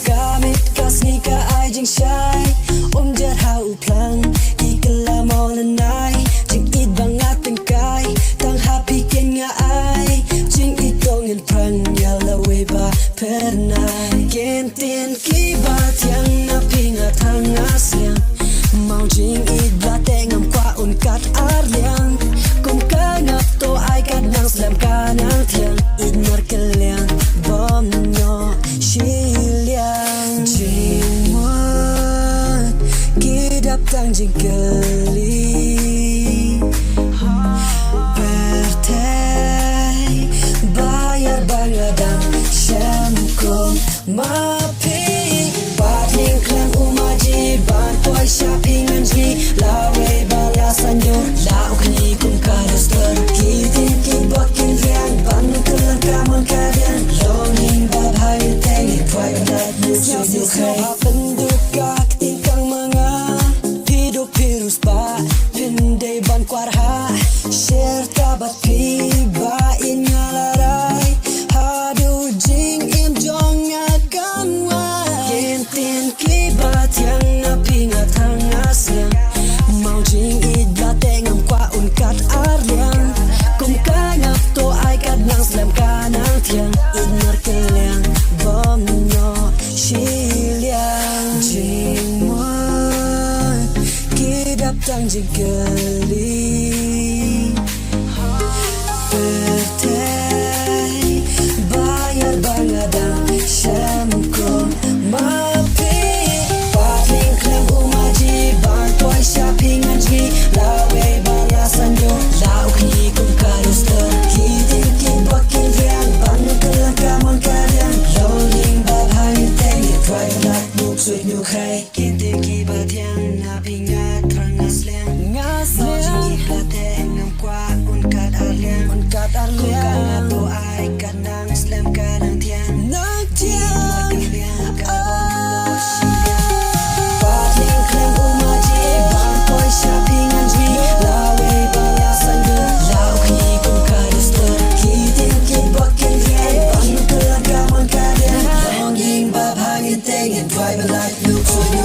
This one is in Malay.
Gamit kas ni ka ai jing shai jet hau plang ki kala molanai jing it bangat tengkai tang happy ken nga ai jing it dongin prang yala weba pernai kentin ki bat yang na pinga thang asliang mau jing it blate ngam kwa un kat arliang kum ka ngap to ai kat nang slam ka nang thiang it mar kaliang bom no shiliang jing mo kidap tang jing kali bertai bayar bangadang syamkum mapi paling klang umaji ban toy shopping anji lawe balasan yo lau kini kum kadester kitin ki bakin riang ban kelang kaman kadian longing babhay tengi toy balat musuh khay pendukak tingkang mga hidup virus ba pindai ban kwarha share tabat piba in ngalarai hadu jing im jong akan wa kentin kibat yang napingat hangasnya mau jing idla tengam kwa unkat arliang kum kanyap to ai kat nang slam kanang tiang inar keliang bom no shiliang jing mo kidap tang jing kali bertai bayar bangadang syamkum mapi paling klang umaji bantuai shopping anji lawe balasan yo lau kini kum karuster kitin kin bakin riang banu kelang kaman kalian longing babhay tengi try like book sweet new khay kitin ki batiang napi ngat rang asliang ngasliang late ngam kwa unkat arliang kung to ai kanang slam kanang tiang nang tiang paling klang umaji bang toy shopping anji lawe balasan yo lau kini kum karuster kitin kin bakin riang bang kelang kaman kadian longing babhay tengi try like look so you